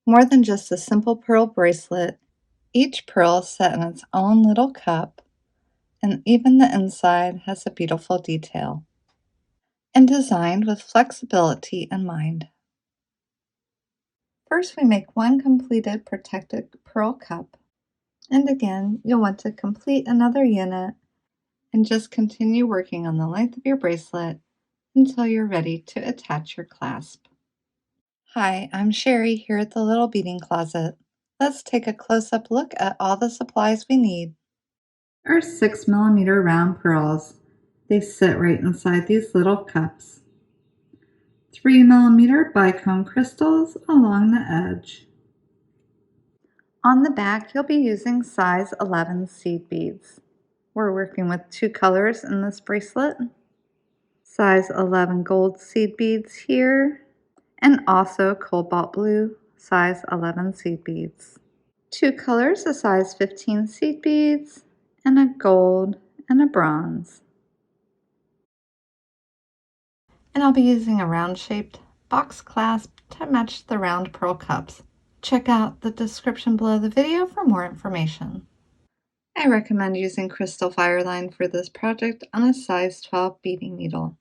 More than just a simple pearl bracelet, each pearl is set in its own little cup, and even the inside has a beautiful detail, and designed with flexibility in mind. First, we make one completed protected pearl cup, and again, you'll want to complete another unit and just continue working on the length of your bracelet until you're ready to attach your clasp. Hi, I'm Sherry here at the Little Beading Closet. Let's take a close-up look at all the supplies we need. Our 6mm round pearls. They sit right inside these little cups. 3mm bicone crystals along the edge. On the back, you'll be using size 11 seed beads. We're working with 2 colors in this bracelet. Size 11 gold seed beads here, and also cobalt blue size 11 seed beads. 2 colors of size 15 seed beads, and a gold and a bronze. And I'll be using a round shaped box clasp to match the round pearl cups. Check out the description below the video for more information. I recommend using Crystal Fireline for this project on a size 12 beading needle.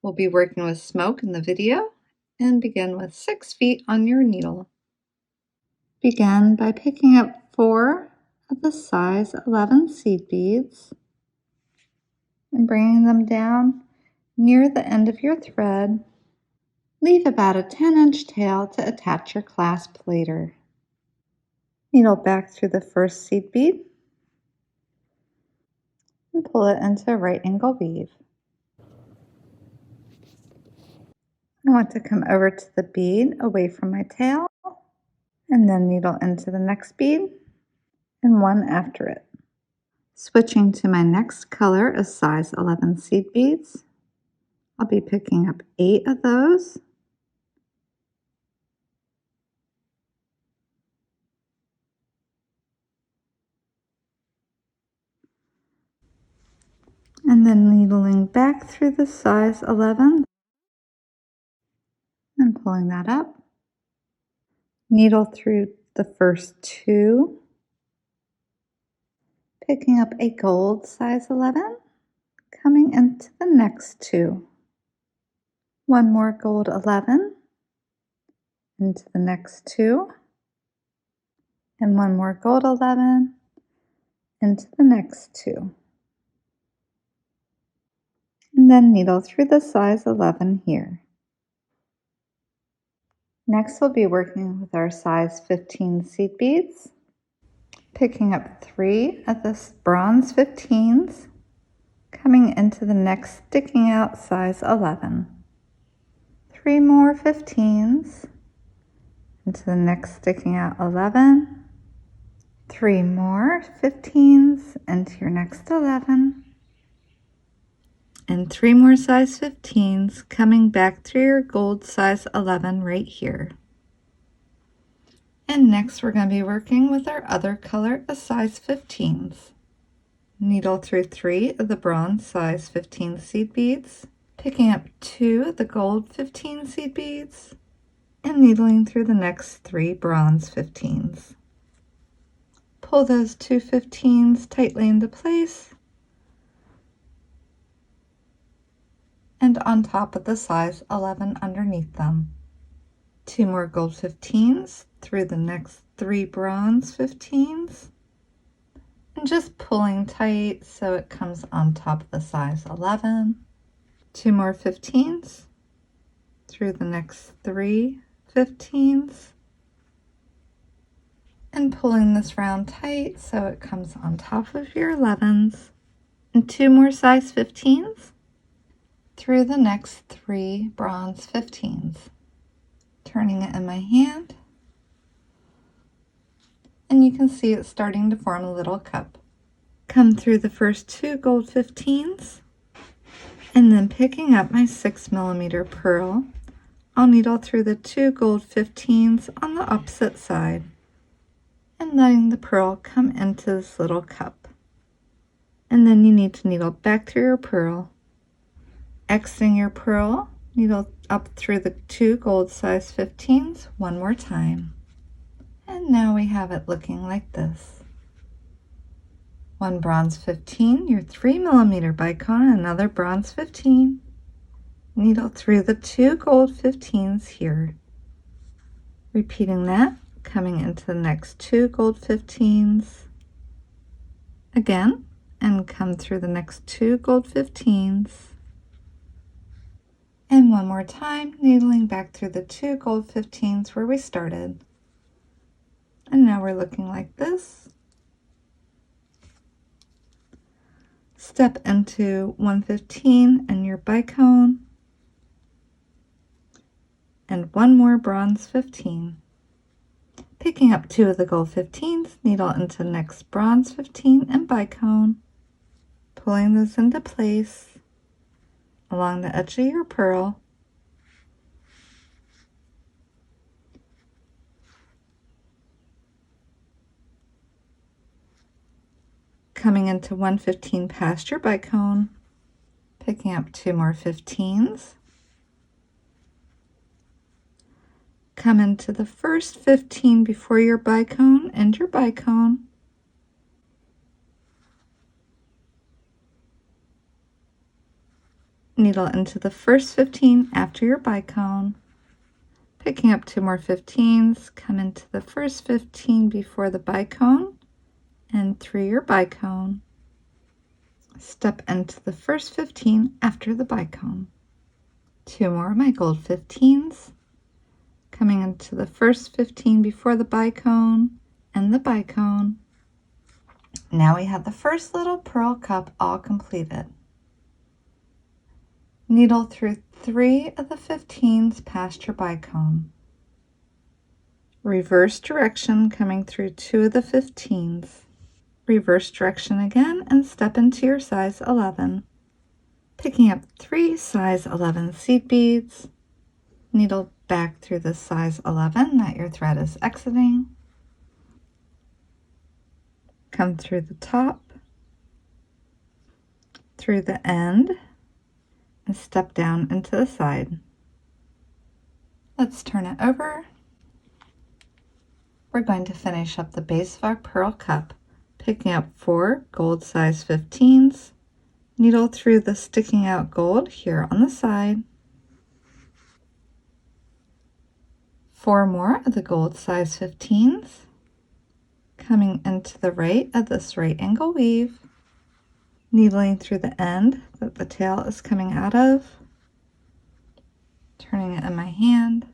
We'll be working with smoke in the video, and begin with 6 feet on your needle. Begin by picking up 4 of the size 11 seed beads and bringing them down near the end of your thread. Leave about a 10-inch tail to attach your clasp later. Needle back through the first seed bead and pull it into a right angle weave. I want to come over to the bead away from my tail and then needle into the next bead and one after it. Switching to my next color of size 11 seed beads, I'll be picking up 8 of those. And then needling back through the size 11 and pulling that up. Needle through the first 2, picking up a gold size 11, coming into the next 2. One more gold 11 into the next 2, and one more gold 11 into the next 2. And then needle through the size 11 here. Next, we'll be working with our size 15 seed beads, picking up 3 of the bronze 15s, coming into the next sticking out size 11. 3 more 15s into the next sticking out 11. 3 more 15s into your next 11. And 3 more size 15s coming back through your gold size 11 right here. And next we're going to be working with our other color of size 15s. Needle through 3 of the bronze size 15 seed beads, picking up 2 of the gold 15 seed beads, and needling through the next 3 bronze 15s. Pull those 2 15s tightly into place and on top of the size 11 underneath them. 2 more gold 15s through the next 3 bronze 15s, and just pulling tight so it comes on top of the size 11. 2 more 15s through the next 3 15s, and pulling this round tight so it comes on top of your 11s, and 2 more size 15s through the next 3 bronze 15s. Turning it in my hand, and you can see it's starting to form a little cup. Come through the first 2 gold 15s, and then picking up my 6mm pearl, I'll needle through the 2 gold 15s on the opposite side and letting the pearl come into this little cup. And then you need to needle back through your pearl, exiting your pearl Needle up through the 2 gold size 15s one more time. And now we have it looking like this. 1 bronze 15, your 3mm bicone, another bronze 15. Needle through the 2 gold 15s here. Repeating that, coming into the next 2 gold 15s again, and come through the next 2 gold 15s. And one more time, needling back through the 2 gold 15s where we started. And now we're looking like this. Step into 115 and your bicone, and 1 more bronze 15. Picking up 2 of the gold 15s, needle into the next bronze 15 and bicone, pulling this into place along the edge of your pearl. Coming into 115 past your bicone, picking up 2 more 15s. Come into the first 15 before your bicone and your bicone. Needle into the first 15 after your bicone. Picking up 2 more 15s, come into the first 15 before the bicone and through your bicone. Step into the first 15 after the bicone. 2 more of my gold 15s. Coming into the first 15 before the bicone and the bicone. Now we have the first little pearl cup all completed. Needle through 3 of the 15s past your bicone. Reverse direction coming through 2 of the 15s. Reverse direction again and step into your size 11. Picking up 3 size 11 seed beads. Needle back through the size 11 that your thread is exiting. Come through the top, through the end, and step down into the side. Let's turn it over. We're going to finish up the base of our pearl cup, picking up 4 gold size 15s, needle through the sticking out gold here on the side, 4 more of the gold size 15s, coming into the right of this right angle weave, needling through the end that the tail is coming out of, turning it in my hand,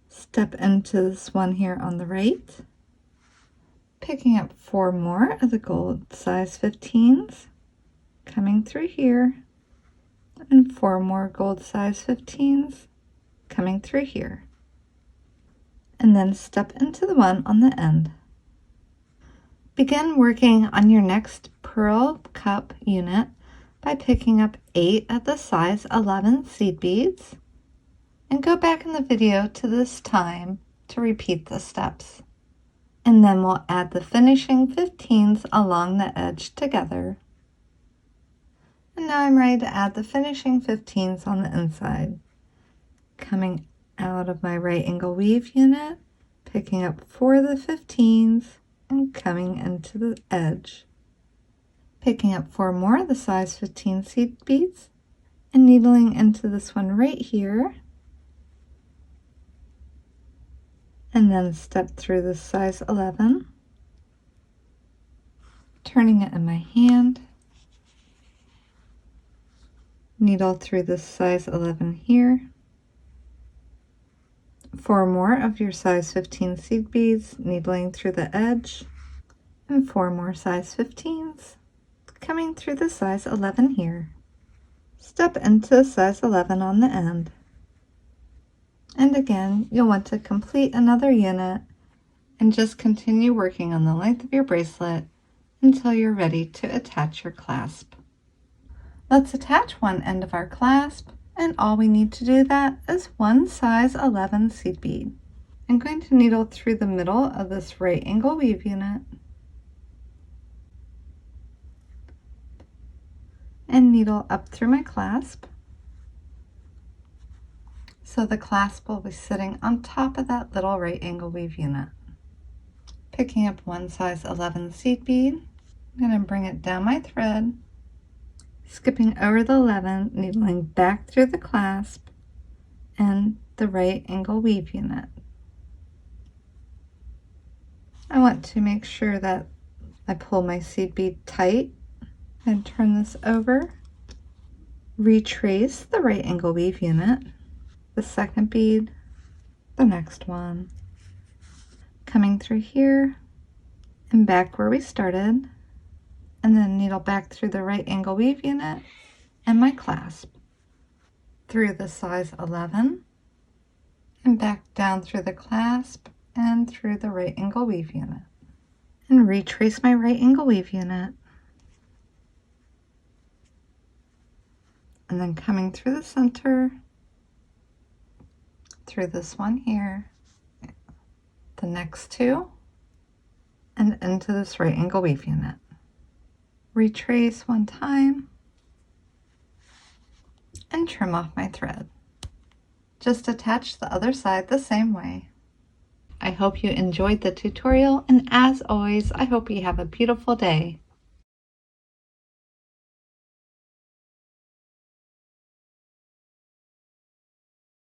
step into this one here on the right, picking up 4 more of the gold size 15s, coming through here, and 4 more gold size 15s coming through here, and then step into the one on the end. Begin working on your next pearl cup unit by picking up 8 of the size 11 seed beads, and go back in the video to this time to repeat the steps. And then we'll add the finishing 15s along the edge together. And now I'm ready to add the finishing 15s on the inside. Coming out of my right angle weave unit, picking up 4 of the 15s and coming into the edge. Picking up 4 more of the size 15 seed beads and needling into this one right here. And then step through the size 11, turning it in my hand, needle through this size 11 here, 4 more of your size 15 seed beads, needling through the edge, and 4 more size 15s, coming through the size 11 here. Step into size 11 on the end. And again, you'll want to complete another unit and just continue working on the length of your bracelet until you're ready to attach your clasp. Let's attach one end of our clasp, and all we need to do that is 1 size 11 seed bead. I'm going to needle through the middle of this right angle weave unit and needle up through my clasp, So the clasp will be sitting on top of that little right angle weave unit. Picking up one size 11 seed bead, I'm going to bring it down my thread, skipping over the 11, needling back through the clasp and the right angle weave unit. I want to make sure that I pull my seed bead tight and turn this over, retrace the right angle weave unit, the second bead, the next one, coming through here and back where we started, and then needle back through the right angle weave unit and my clasp, through the size 11 and back down through the clasp and through the right angle weave unit, and retrace my right angle weave unit, and then coming through the center, through this one here, the next two, and into this right angle weave unit. Retrace one time and trim off my thread. Just attach the other side the same way. I hope you enjoyed the tutorial, and as always, I hope you have a beautiful day.